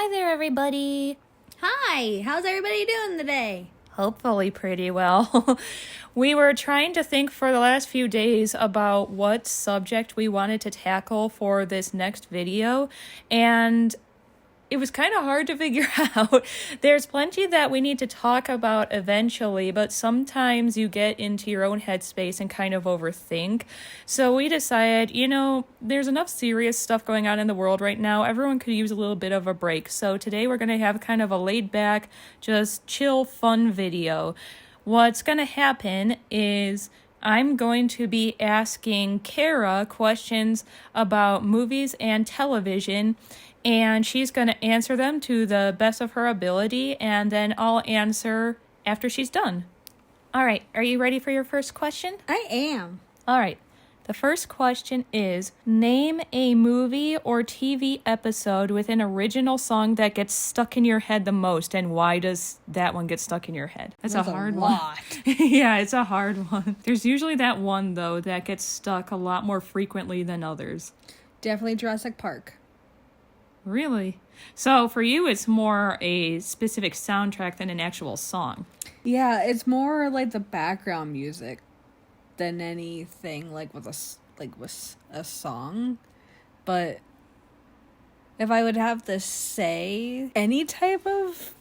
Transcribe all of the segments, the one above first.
Hi there, everybody. Hi, how's everybody doing today? Hopefully pretty well. We were trying to think for the last few days about what subject we wanted to tackle for this next video, and it was kind of hard to figure out. There's plenty that we need to talk about eventually, but sometimes you get into your own headspace and kind of overthink. So we decided, there's enough serious stuff going on in the world right now. Everyone could use a little bit of a break. So today we're going to have kind of a laid back, just chill, fun video. What's going to happen is I'm going to be asking Kara questions about movies and television, and she's going to answer them to the best of her ability, and then I'll answer after she's done. All right, are you ready for your first question? I am. All right. The first question is, name a movie or TV episode with an original song that gets stuck in your head the most, and why does that one get stuck in your head? That's a hard one. Yeah, it's a hard one. There's usually that one, though, that gets stuck a lot more frequently than others. Definitely Jurassic Park. Really? So for you, it's more a specific soundtrack than an actual song. Yeah, it's more like the background music than anything with a song. But if I would have to say any type of,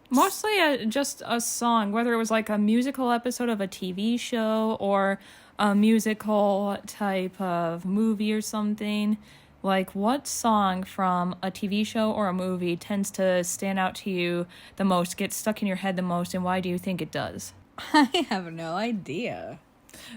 mostly just a song, whether it was like a musical episode of a TV show or a musical type of movie or something. Like, what song from a TV show or a movie tends to stand out to you the most, get stuck in your head the most, and why do you think it does? I have no idea.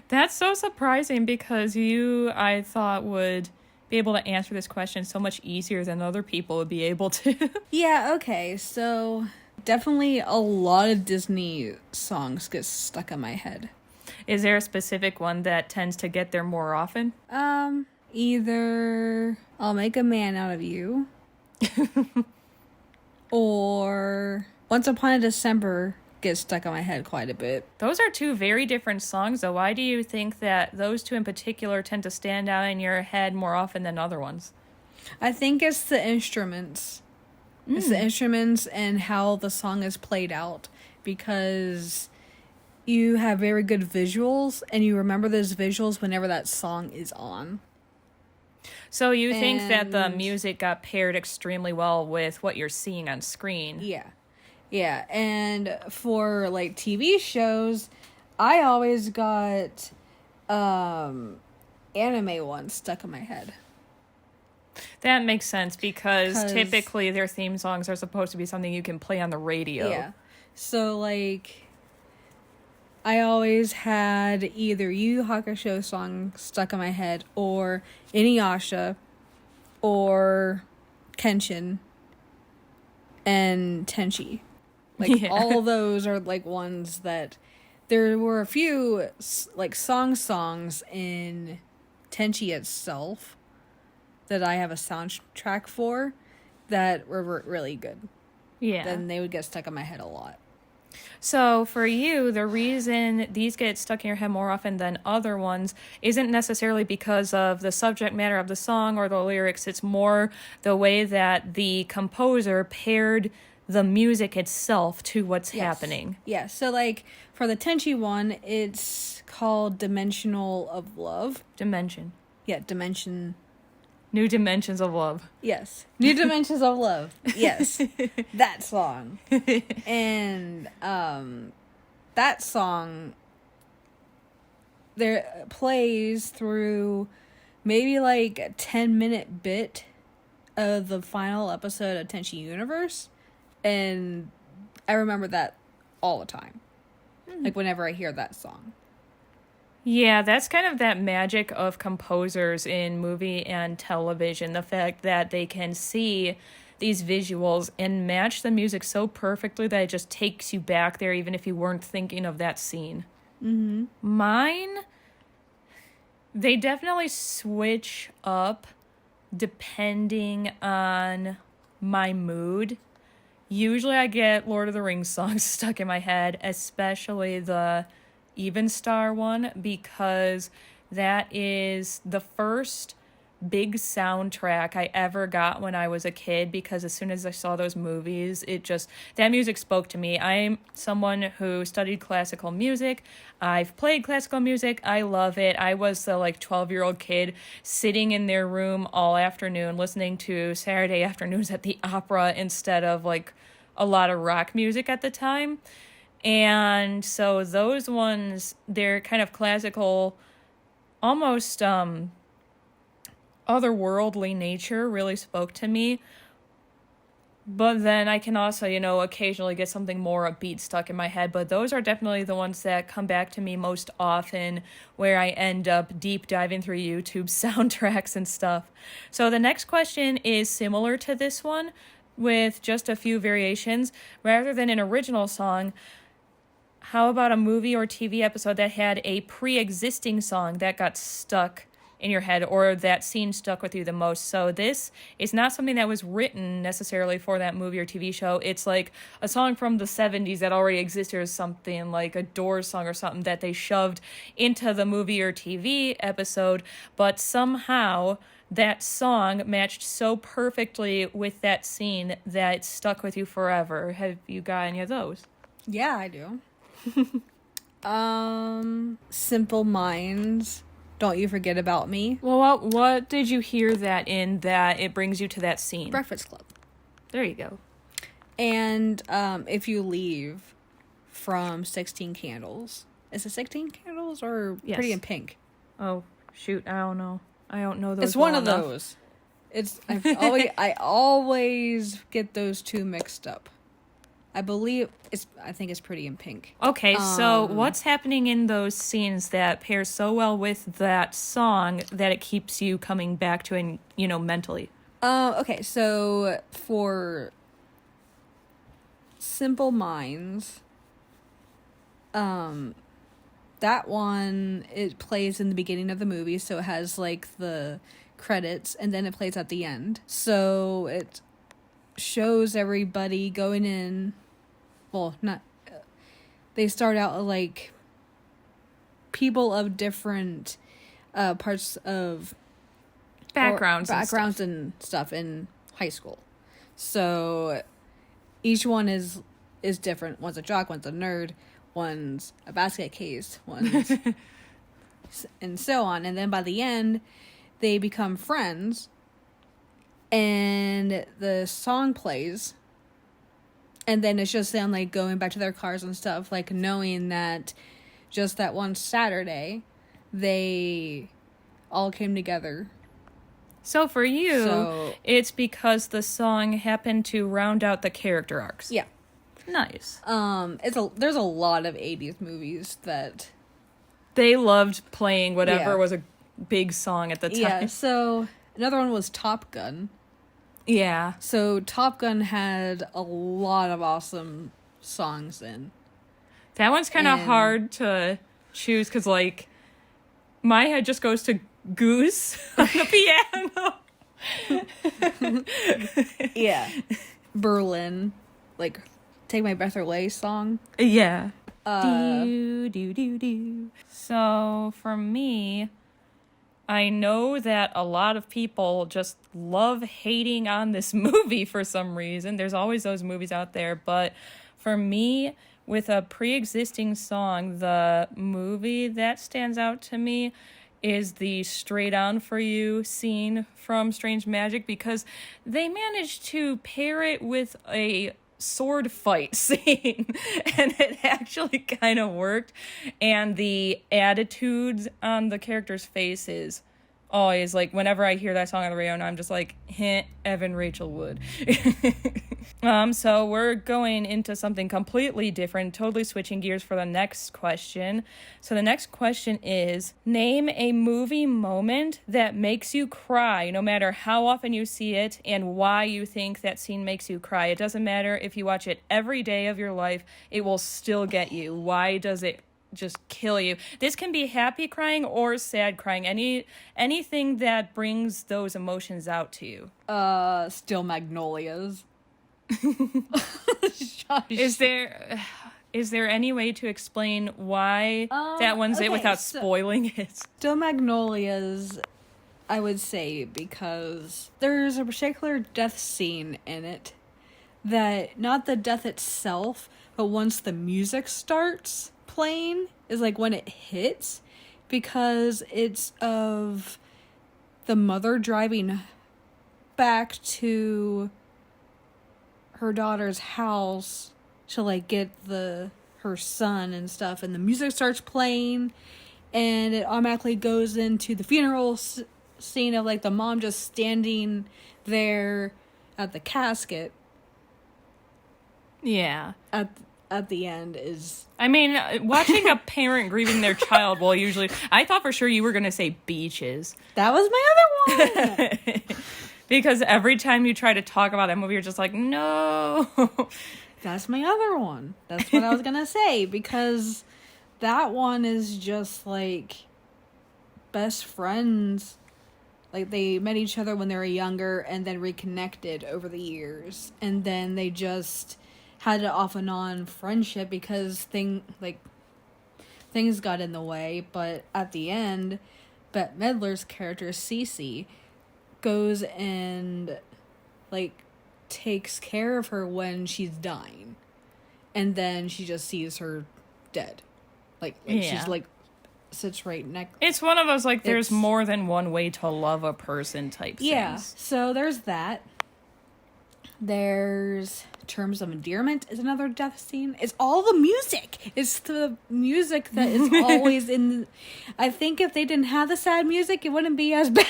That's so surprising because I thought, would be able to answer this question so much easier than other people would be able to. Yeah, okay, so definitely a lot of Disney songs get stuck in my head. Is there a specific one that tends to get there more often? Either I'll Make a Man Out of You or Once Upon a December gets stuck in my head quite a bit. Those are two very different songs, though. Why do you think that those two in particular tend to stand out in your head more often than other ones? I think it's the instruments. It's the instruments and how the song is played out, because you have very good visuals and you remember those visuals whenever that song is on. So you think that the music got paired extremely well with what you're seeing on screen? Yeah, and for TV shows, I always got anime ones stuck in my head. That makes sense because typically their theme songs are supposed to be something you can play on the radio. Yeah. So I always had either Yu Yu Hakusho song stuck in my head, or Inuyasha, or Kenshin, and Tenchi. All those are ones that there were a few songs in Tenchi itself that I have a soundtrack for that were really good. Yeah. Then they would get stuck in my head a lot. So for you, the reason these get stuck in your head more often than other ones isn't necessarily because of the subject matter of the song or the lyrics. It's more the way that the composer paired the music itself to what's happening. Yeah, so for the Tenchi one, it's called Dimensional of Love. Dimension. Yeah, Dimension. New Dimensions of Love. Yes. New Dimensions of Love. Yes. That song. And that song there plays through maybe a 10-minute bit of the final episode of Tenchi Universe. And I remember that all the time. Whenever I hear that song. Yeah, that's kind of that magic of composers in movie and television. The fact that they can see these visuals and match the music so perfectly that it just takes you back there even if you weren't thinking of that scene. Mm-hmm. Mine, they definitely switch up depending on my mood. Usually I get Lord of the Rings songs stuck in my head, especially the Even Star one, because that is the first big soundtrack I ever got when I was a kid, because as soon as I saw those movies, that music spoke to me. I'm someone who studied classical music. I've played classical music. I love it. I was the 12-year-old kid sitting in their room all afternoon listening to Saturday afternoons at the opera instead of a lot of rock music at the time. And so those ones, they're kind of classical, almost otherworldly nature really spoke to me. But then I can also, occasionally get something more upbeat stuck in my head. But those are definitely the ones that come back to me most often, where I end up deep diving through YouTube soundtracks and stuff. So the next question is similar to this one, with just a few variations. Rather than an original song, how about a movie or TV episode that had a pre-existing song that got stuck in your head, or that scene stuck with you the most? So this is not something that was written necessarily for that movie or TV show. It's like a song from the 70s that already existed, or something like a Doors song or something that they shoved into the movie or TV episode, but somehow that song matched so perfectly with that scene that it stuck with you forever. Have you got any of those? Yeah, I do. Simple Minds, Don't You Forget About Me. Well, what did you hear that in that it brings you to that scene? Breakfast Club. There you go. And If You Leave from 16 Candles. Is it 16 Candles or Yes. Pretty in Pink? Oh, shoot. I don't know. I don't know those. It's one well of enough. those. I always get those two mixed up. I think it's Pretty in Pink. Okay, so what's happening in those scenes that pairs so well with that song that it keeps you coming back to it, mentally? Okay, so for Simple Minds, that one, it plays in the beginning of the movie, so it has the credits, and then it plays at the end. So it shows everybody going in. Well, not. They start out people of different parts of Backgrounds and stuff in high school. So each one is different. One's a jock, one's a nerd, one's a basket case, one's and so on. And then by the end, they become friends, and the song plays. And then it's just them, going back to their cars and stuff, knowing that just that one Saturday, they all came together. So for you, it's because the song happened to round out the character arcs. Yeah. Nice. There's a lot of 80s movies that they loved playing whatever was a big song at the time. Yeah, so another one was Top Gun. Yeah. So Top Gun had a lot of awesome songs in. That one's kind of hard to choose because, my head just goes to Goose on the piano. Yeah. Berlin. Take My Breath Away song. Yeah. Do, do, do, do. So, for me, I know that a lot of people just love hating on this movie for some reason. There's always those movies out there. But for me, with a pre-existing song, the movie that stands out to me is the Straight On For You scene from Strange Magic, because they managed to pair it with a sword fight scene and it actually kind of worked, and the attitudes on the characters' faces always, whenever I hear that song on the radio, and I'm just Evan Rachel Wood. So we're going into something completely different, totally switching gears for the next question. So the next question is, name a movie moment that makes you cry, no matter how often you see it, and why you think that scene makes you cry. It doesn't matter if you watch it every day of your life, it will still get you. Why does it just kill you? This can be happy crying or sad crying. Anything that brings those emotions out to you. Still Magnolias. Is there any way to explain why that one's it without spoiling it? Still Magnolias I would say, because there's a particular death scene in it that, not the death itself, but once the music starts playing is like when it hits, because it's of the mother driving back to her daughter's house to like get her son and stuff, and the music starts playing, and it automatically goes into the funeral scene of like the mom just standing there at the casket. Yeah. At the end is... I mean, watching a parent grieving their child will usually... I thought for sure you were going to say beaches. That was my other one! Because every time you try to talk about that movie, you're just like, no. That's my other one. That's what I was going to say, because that one is just like best friends. Like, they met each other when they were younger and then reconnected over the years. And then they just had an off and on friendship because things got in the way. But at the end, Bette Midler's character, Cece, goes and, like, takes care of her when she's dying. And then she just sees her dead. Like she's, like, sits right next. It's one of those, like, there's more than one way to love a person type things. Yeah, so there's that. There's Terms of Endearment is another death scene. It's all the music. It's the music that is always in... I think if they didn't have the sad music, it wouldn't be as bad.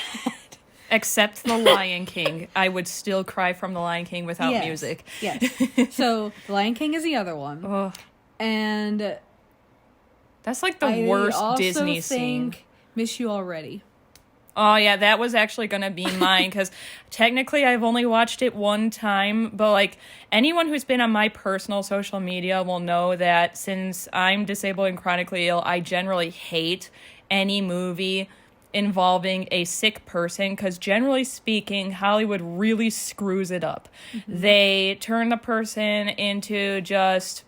Except The Lion King. I would still cry from The Lion King without music. Yes. So, The Lion King is the other one. Ugh. And... That's like the worst Disney scene. I also scene. think Miss You Already. Oh, yeah, that was actually going to be mine, because technically I've only watched it one time, but, like, anyone who's been on my personal social media will know that since I'm disabled and chronically ill, I generally hate any movie involving a sick person, because generally speaking, Hollywood really screws it up. Mm-hmm. They turn the person into just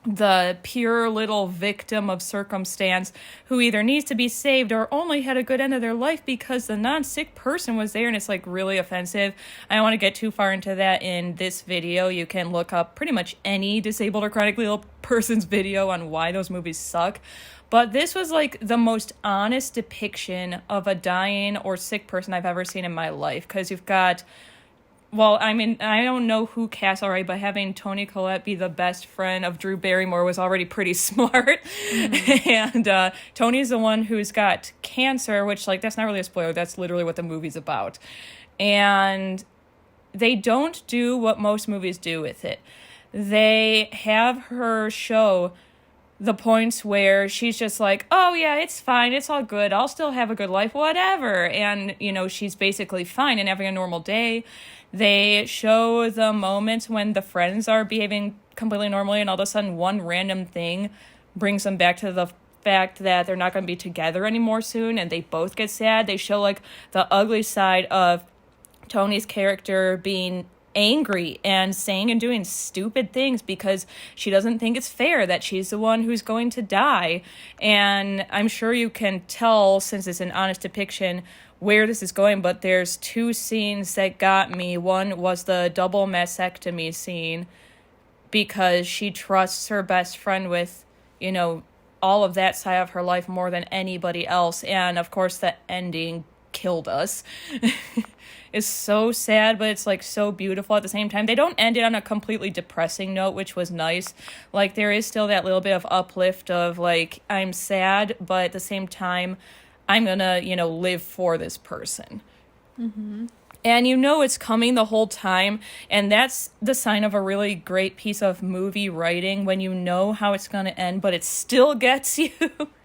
the pure little victim of circumstance who either needs to be saved or only had a good end of their life because the non-sick person was there, and it's like really offensive. I don't want to get too far into that in this video. You can look up pretty much any disabled or chronically ill person's video on why those movies suck. But this was like the most honest depiction of a dying or sick person I've ever seen in my life, because you've got... Well, I mean, I don't know who cast already, but having Toni Collette be the best friend of Drew Barrymore was already pretty smart. Mm-hmm. And Tony's the one who's got cancer, which, like, that's not really a spoiler. That's literally what the movie's about. And they don't do what most movies do with it. They have her show the points where she's just like, oh, yeah, it's fine. It's all good. I'll still have a good life, whatever. And, you know, she's basically fine and having a normal day. They show the moments when the friends are behaving completely normally, and all of a sudden one random thing brings them back to the fact that they're not going to be together anymore soon, and they both get sad. They show, like, the ugly side of Tony's character being angry and saying and doing stupid things because she doesn't think it's fair that she's the one who's going to die. And I'm sure you can tell, since it's an honest depiction, where this is going, but there's two scenes that got me. One was the double mastectomy scene, because she trusts her best friend with, you know, all of that side of her life more than anybody else. And of course the ending killed us. It's so sad, but it's like so beautiful at the same time. They don't end it on a completely depressing note, which was nice. Like, there is still that little bit of uplift of like, I'm sad, but at the same time I'm gonna, you know, live for this person. Mm-hmm. And you know it's coming the whole time, and that's the sign of a really great piece of movie writing, when you know how it's gonna end, but it still gets you.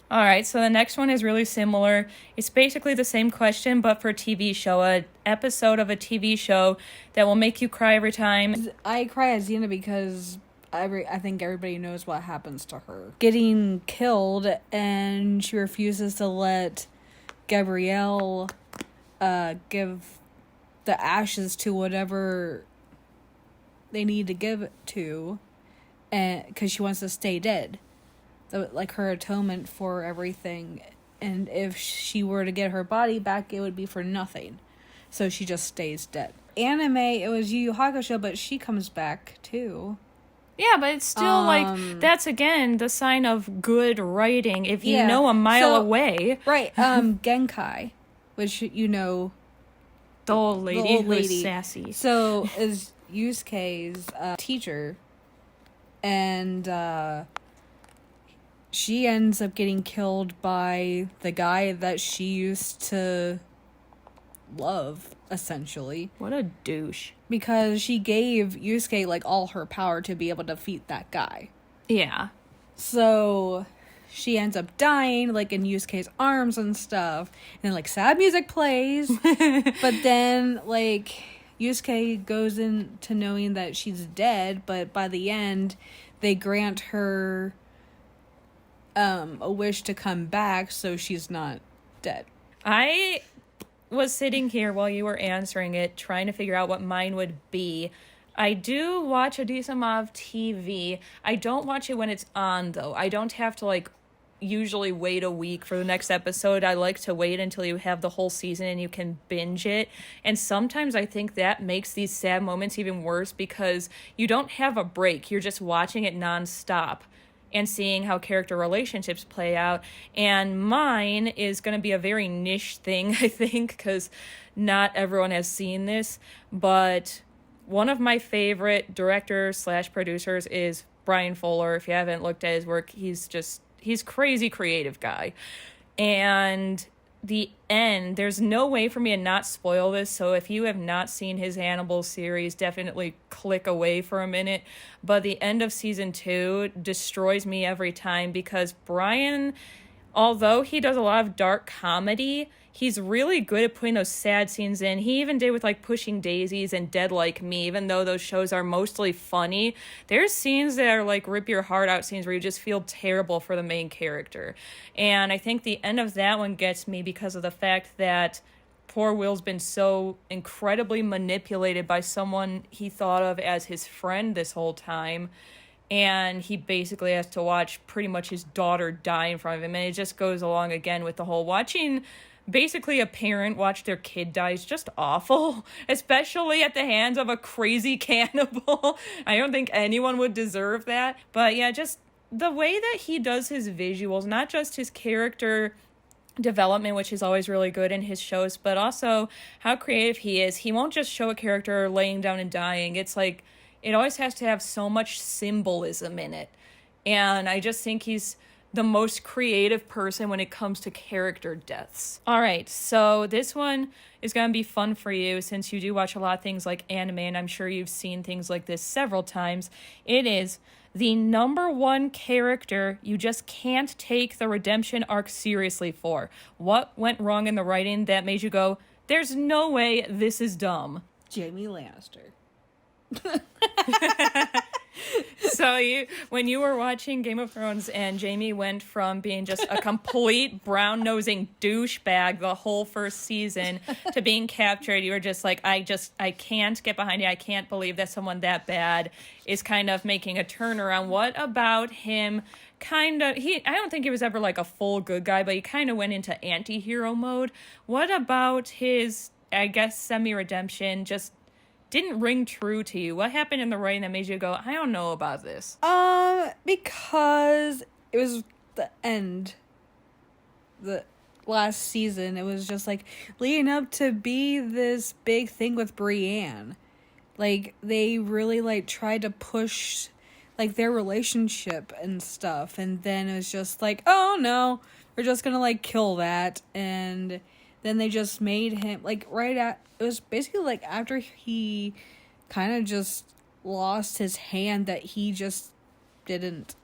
All right, so the next one is really similar. It's basically the same question, but for a TV show, an episode of a TV show that will make you cry every time. I cry at Xena because I think everybody knows what happens to her. Getting killed, and she refuses to let Gabrielle give the ashes to whatever they need to give it to, and because she wants to stay dead. Like her atonement for everything. And if she were to get her body back, it would be for nothing. So she just stays dead. Anime, it was Yu Yu Hakusho, but she comes back too. Yeah, but it's still that's again the sign of good writing. If you know a mile away. Right. Genkai, which the old lady who's sassy. So is Yusuke's teacher, and she ends up getting killed by the guy that she used to love, essentially. What a douche. Because she gave Yusuke, all her power to be able to defeat that guy. Yeah. So she ends up dying, in Yusuke's arms and stuff. And then, sad music plays. But then, Yusuke goes into knowing that she's dead. But by the end, they grant her a wish to come back so she's not dead. I was sitting here while you were answering it, trying to figure out what mine would be. I do watch a decent amount of TV. I don't watch it when it's on, though. I don't have to, usually wait a week for the next episode. I like to wait until you have the whole season and you can binge it. And sometimes I think that makes these sad moments even worse because you don't have a break. You're just watching it nonstop and seeing how character relationships play out. And mine is going to be a very niche thing, I think, because not everyone has seen this. But one of my favorite directors/producers is Brian Fuller. If you haven't looked at his work, he's crazy creative guy. And the end, there's no way for me to not spoil this, so if you have not seen his Hannibal series, definitely click away for a minute. But the end of season 2 destroys me every time because Brian, although he does a lot of dark comedy, he's really good at putting those sad scenes in. He even did with Pushing Daisies and Dead Like Me, even though those shows are mostly funny. There's scenes that are rip your heart out scenes where you just feel terrible for the main character. And I think the end of that one gets me because of the fact that poor Will's been so incredibly manipulated by someone he thought of as his friend this whole time. And he basically has to watch pretty much his daughter die in front of him. And it just goes along again with the whole watching basically a parent watch their kid die is just awful, especially at the hands of a crazy cannibal. I don't think anyone would deserve that. But yeah, just the way that he does his visuals, not just his character development, which is always really good in his shows, but also how creative he is. He won't just show a character laying down and dying. It's it always has to have so much symbolism in it. And I just think he's the most creative person when it comes to character deaths. All right, so this one is going to be fun for you since you do watch a lot of things like anime, and I'm sure you've seen things like this several times. It is the number one character you just can't take the redemption arc seriously for. What went wrong in the writing that made you go, there's no way this is dumb? Jaime Lannister. So when you were watching Game of Thrones and Jaime went from being just a complete brown-nosing douchebag the whole first season to being captured, you were just I can't get behind it. I can't believe that someone that bad is kind of making a turnaround. What about him? I don't think he was ever a full good guy, but he kind of went into anti-hero mode. What about his, I guess, semi-redemption just didn't ring true to you? What happened in the writing that made you go, I don't know about this? Because it was the end. The last season, it was just leading up to be this big thing with Brienne. They really tried to push their relationship and stuff, and then it was just oh no, we're just gonna kill that. And then they just made him it was basically after he kind of just lost his hand that he just didn't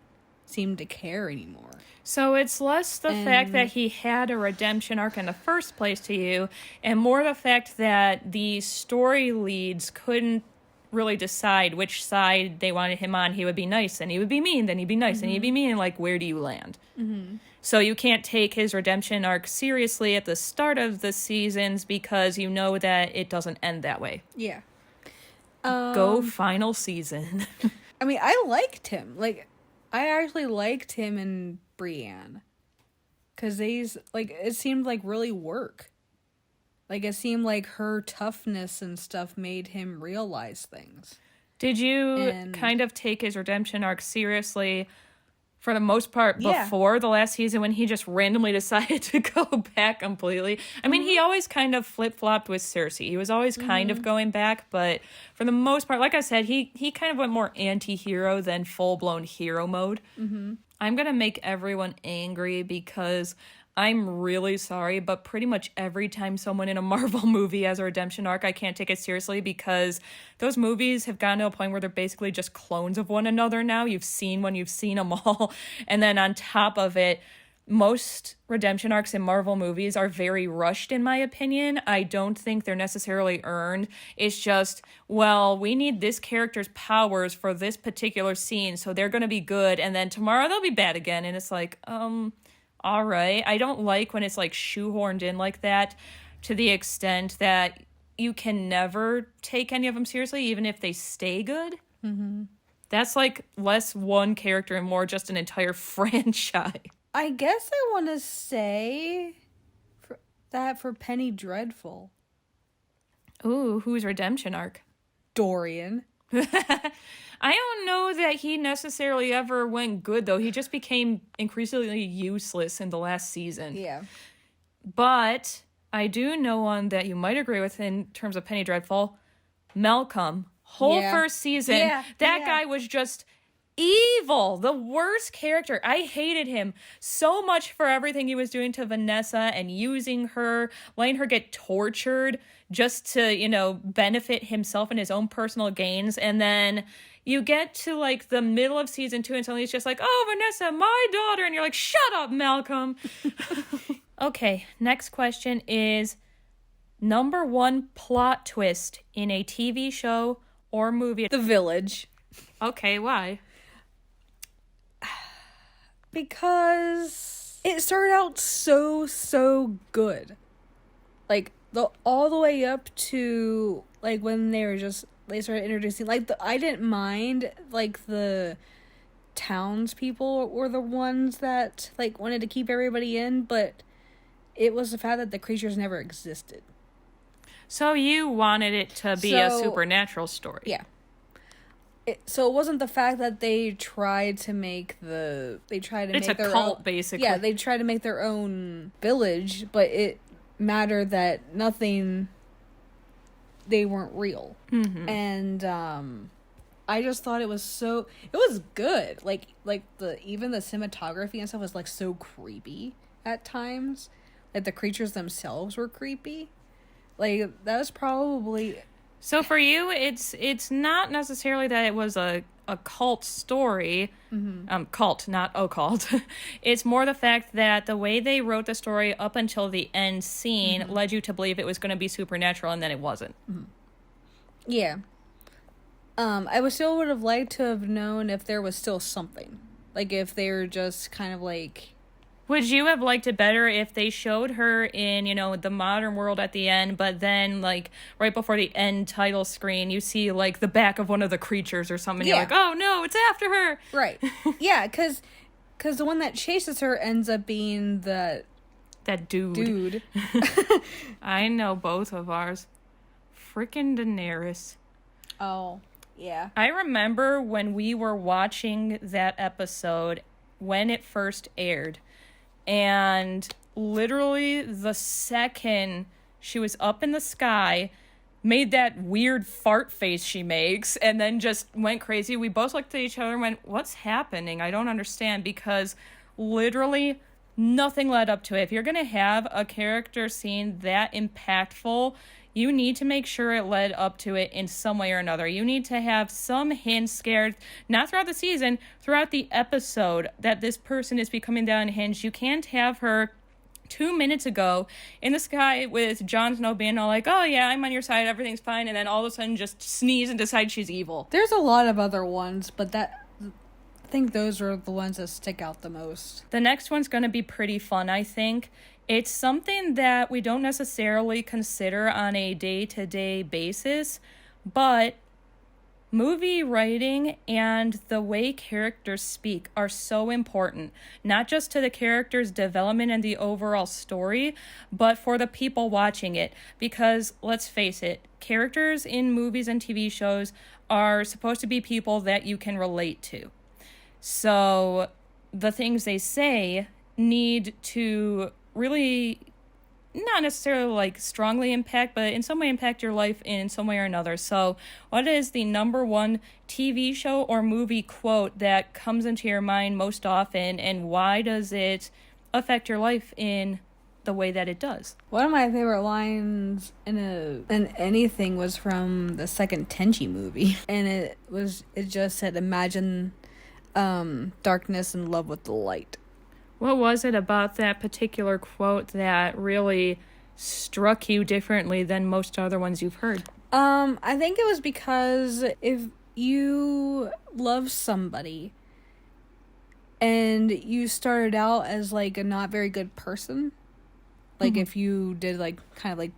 seem to care anymore. So it's less the fact that he had a redemption arc in the first place to you, and more the fact that the story leads couldn't really decide which side they wanted him on. He would be nice, then he would be mean, then he'd be nice, then he'd be mean, and where do you land? Mm-hmm. So you can't take his redemption arc seriously at the start of the seasons because you know that it doesn't end that way. Yeah. Go final season. I mean, I liked him. I actually liked him and Brienne. Because it seemed like really work. Like, it seemed like her toughness and stuff made him realize things. Did you kind of take his redemption arc seriously for the most part before the last season when he just randomly decided to go back completely? I mean, he always kind of flip-flopped with Cersei. He was always kind of going back, but for the most part, like I said, he kind of went more anti-hero than full-blown hero mode. I'm going to make everyone angry because I'm really sorry, but pretty much every time someone in a Marvel movie has a redemption arc, I can't take it seriously because those movies have gotten to a point where they're basically just clones of one another now. You've seen one, you've seen them all. And then on top of it, most redemption arcs in Marvel movies are very rushed, in my opinion. I don't think they're necessarily earned. It's just, well, we need this character's powers for this particular scene, so they're going to be good, and then tomorrow they'll be bad again. And it's like, all right. I don't like when it's like shoehorned in like that to the extent that you can never take any of them seriously, even if they stay good. That's like less one character and more just an entire franchise. I guess I want to say for Penny Dreadful. Ooh, whose redemption arc? Dorian. I don't know that he necessarily ever went good, though. He just became increasingly useless in the last season. Yeah. But I do know one that you might agree with in terms of Penny Dreadful. Malcolm. First season. That guy was just evil. The worst character. I hated him so much for everything he was doing to Vanessa and using her, letting her get tortured just to, benefit himself and his own personal gains. And then you get to like the middle of season 2 and suddenly it's just like, oh, Vanessa, my daughter. And you're like, shut up, Malcolm. Okay, next question is number one plot twist in a TV show or movie. The Village. Okay, why? Because it started out so good. Like, all the way up to, like, when they started introducing, like, I didn't mind, like, the townspeople were the ones that, like, wanted to keep everybody in, but it was the fact that the creatures never existed. So you wanted it to be a supernatural story. Yeah. So it wasn't the fact that they tried to make it's a cult, basically. Yeah, they tried to make their own village, but it mattered that they weren't real. And I just thought it was good. Like even the cinematography and stuff was like so creepy at times. Like the creatures themselves were creepy. Like that was probably. So for you, it's not necessarily that it was a cult story. Cult, not occult. It's more the fact that the way they wrote the story up until the end scene led you to believe it was going to be supernatural, and then it wasn't. Yeah. I still would have liked to have known if there was still something. Like if they were just kind of like. Would you have liked it better if they showed her in, the modern world at the end, but then, like, right before the end title screen, you see, like, the back of one of the creatures or something, and you're like, oh, no, it's after her! Right. Yeah, because the one that chases her ends up being that dude. I know both of ours. Frickin' Daenerys. Oh, yeah. I remember when we were watching that episode, when it first aired, and literally the second she was up in the sky, made that weird fart face she makes, and then just went crazy. We both looked at each other and went, what's happening? I don't understand, because literally nothing led up to it. If you're going to have a character scene that impactful, you need to make sure it led up to it in some way or another. You need to have some hints scared, not throughout the season, throughout the episode, that this person is becoming down hinged. You can't have her 2 minutes ago in the sky with Jon Snow being all like, oh yeah, I'm on your side, everything's fine, and then all of a sudden just sneeze and decide she's evil. There's a lot of other ones, but I think those are the ones that stick out the most. The next one's going to be pretty fun, I think. It's something that we don't necessarily consider on a day-to-day basis, but movie writing and the way characters speak are so important, not just to the character's development and the overall story, but for the people watching it. Because let's face it, characters in movies and TV shows are supposed to be people that you can relate to. So the things they say need to really not necessarily like strongly impact, but in some way impact your life in some way or another. So what is the number one TV show or movie quote that comes into your mind most often, and why does it affect your life in the way that it does? One of my favorite lines in anything was from the second Tenchi movie, and it just said, "Imagine darkness and love with the light." What was it about that particular quote that really struck you differently than most other ones you've heard? I think it was because if you love somebody and you started out as like a not very good person, like if you did like kind of like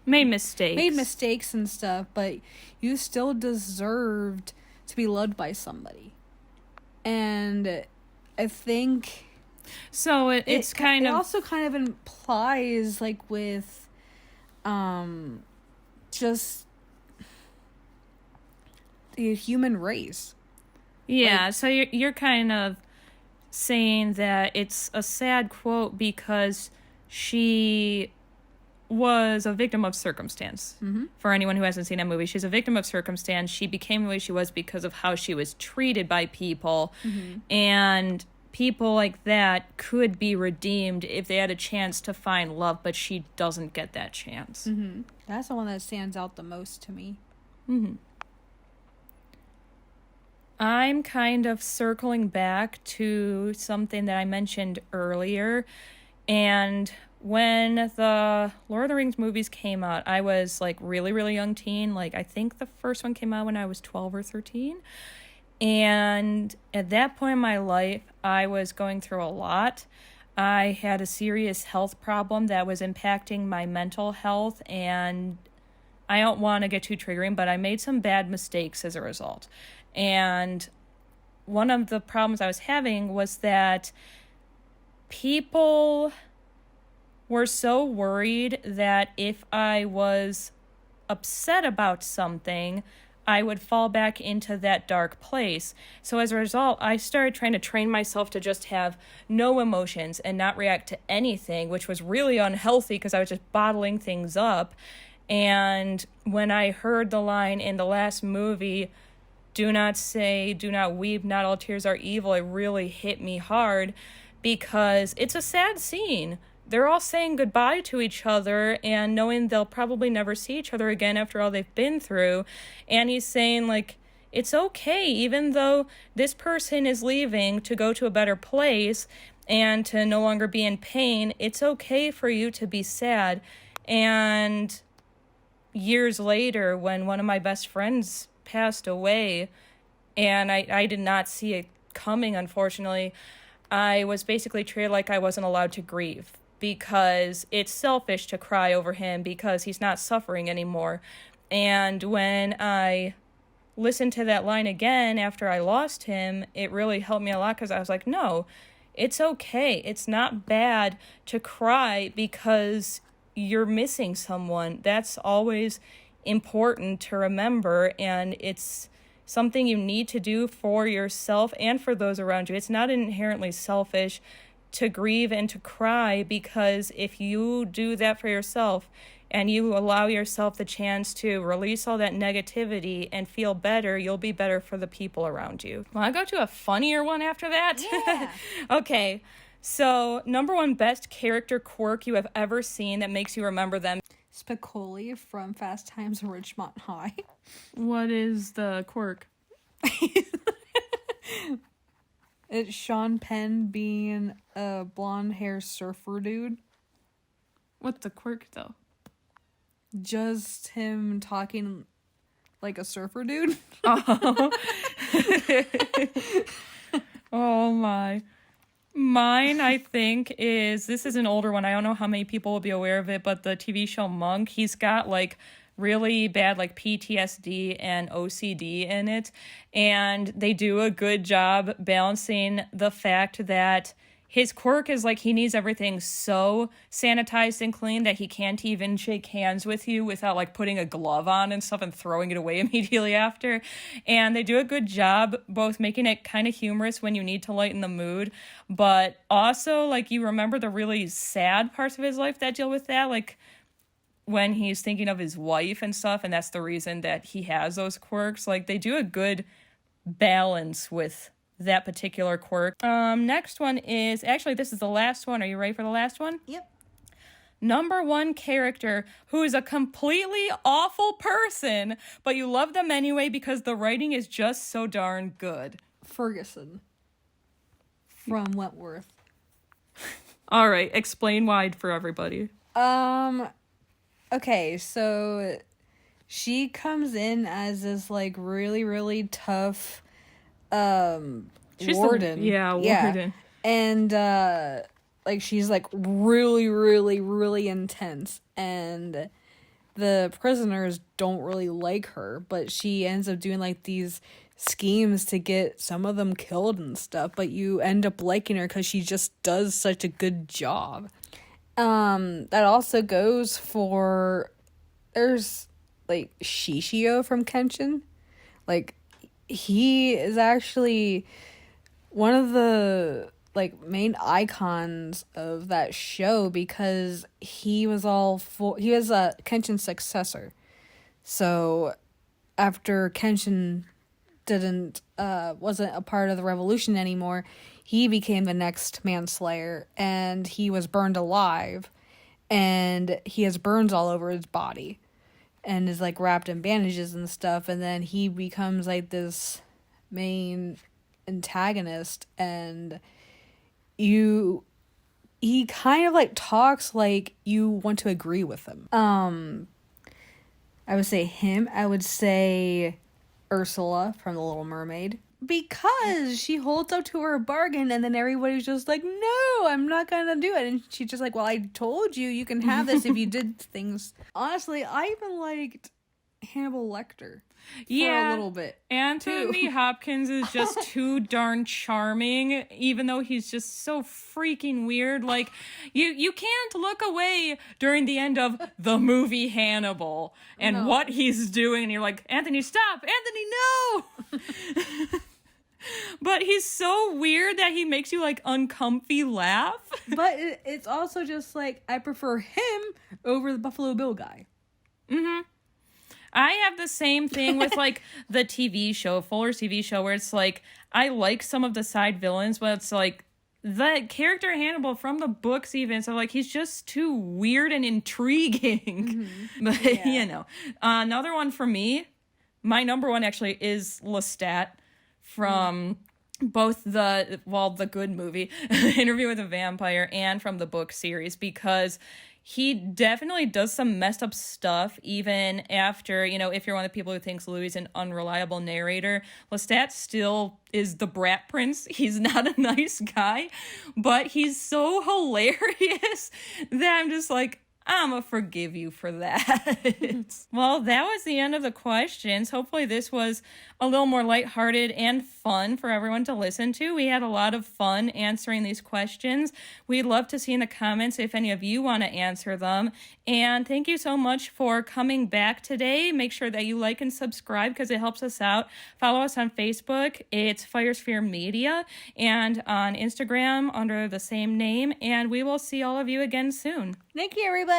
made mistakes and stuff, but you still deserved to be loved by somebody. And I think so it also kind of implies like with just the human race. Yeah, like, so you're kind of saying that it's a sad quote because she was a victim of circumstance. Mm-hmm. For anyone who hasn't seen that movie, she's a victim of circumstance. She became the way she was because of how she was treated by people. Mm-hmm. And people like that could be redeemed if they had a chance to find love, but she doesn't get that chance. Mm-hmm. That's the one that stands out the most to me. Mm-hmm. I'm kind of circling back to something that I mentioned earlier. And when the Lord of the Rings movies came out, I was like really, really young teen. Like I think the first one came out when I was 12 or 13. And at that point in my life, I was going through a lot. I had a serious health problem that was impacting my mental health, and I don't want to get too triggering, but I made some bad mistakes as a result. And one of the problems I was having was that people were so worried that if I was upset about something, I would fall back into that dark place. So as a result, I started trying to train myself to just have no emotions and not react to anything, which was really unhealthy because I was just bottling things up. And when I heard the line in the last movie, "Do not say, do not weep, not all tears are evil," it really hit me hard because it's a sad scene. They're all saying goodbye to each other and knowing they'll probably never see each other again after all they've been through. And he's saying, like, it's okay, even though this person is leaving to go to a better place and to no longer be in pain, it's okay for you to be sad. And years later, when one of my best friends passed away, and I did not see it coming, unfortunately, I was basically treated like I wasn't allowed to grieve, because it's selfish to cry over him because he's not suffering anymore. And when I listened to that line again after I lost him, it really helped me a lot because I was like, no, it's okay. It's not bad to cry because you're missing someone. That's always important to remember, and it's something you need to do for yourself and for those around you. It's not inherently selfish to grieve and to cry, because if you do that for yourself and you allow yourself the chance to release all that negativity and feel better, you'll be better for the people around you. Want to go to a funnier one after that? Yeah. Okay, so number one best character quirk you have ever seen that makes you remember them. Spicoli from Fast Times at Ridgemont High. What is the quirk? It's Sean Penn being a blonde hair surfer dude. What's the quirk, though? Just him talking like a surfer dude. Oh. Oh my. Mine, I think, is, this is an older one. I don't know how many people will be aware of it, but the TV show Monk, he's got like really bad like PTSD and OCD in it. And they do a good job balancing the fact that his quirk is like he needs everything so sanitized and clean that he can't even shake hands with you without like putting a glove on and stuff and throwing it away immediately after. And they do a good job both making it kind of humorous when you need to lighten the mood, but also like you remember the really sad parts of his life that deal with that, like when he's thinking of his wife and stuff, and that's the reason that he has those quirks. Like they do a good balance with that particular quirk. Next one is, actually this is the last one. Are you ready for the last one? Yep. Number one character who is a completely awful person, but you love them anyway because the writing is just so darn good. Ferguson from Wentworth. All right, explain why for everybody. Okay, so she comes in as this like really, really tough She's warden. Warden. And like she's like really, really, really intense, and the prisoners don't really like her, but she ends up doing like these schemes to get some of them killed and stuff, but you end up liking her because she just does such a good job. That also goes for, there's like Shishio from Kenshin. Like he is actually one of the like main icons of that show because he was he was a Kenshin's successor. So after Kenshin wasn't a part of the revolution anymore, he became the next manslayer, and he was burned alive, and he has burns all over his body and is like wrapped in bandages and stuff, and then he becomes like this main antagonist, and he kind of like talks like you want to agree with him. I would say him. I would say Ursula from The Little Mermaid, because she holds up to her bargain, and then everybody's just like, no, I'm not gonna do it, and she's just like, well, I told you you can have this if you did things. Honestly, I even liked Hannibal Lecter for a little bit. Anthony Hopkins is just too darn charming, even though he's just so freaking weird. Like, you can't look away during the end of the movie Hannibal and what he's doing, and you're like, Anthony, stop! Anthony, no! But he's so weird that he makes you, like, uncomfy laugh. But it's also just, like, I prefer him over the Buffalo Bill guy. Mm-hmm. I have the same thing with, like, the TV show, Fuller's TV show, where it's, like, I like some of the side villains, but it's, like, the character Hannibal from the books even, so, like, he's just too weird and intriguing. Mm-hmm. But, you know. Another one for me, my number one, actually, is Lestat from both the good movie, Interview with a Vampire, and from the book series, because he definitely does some messed up stuff even after, you know, if you're one of the people who thinks Louis is an unreliable narrator, Lestat still is the brat prince. He's not a nice guy, but he's so hilarious that I'm just like, I'ma forgive you for that. Well, that was the end of the questions. Hopefully this was a little more lighthearted and fun for everyone to listen to. We had a lot of fun answering these questions. We'd love to see in the comments if any of you want to answer them. And thank you so much for coming back today. Make sure that you like and subscribe because it helps us out. Follow us on Facebook. It's Firesphere Media, and on Instagram under the same name. And we will see all of you again soon. Thank you, everybody.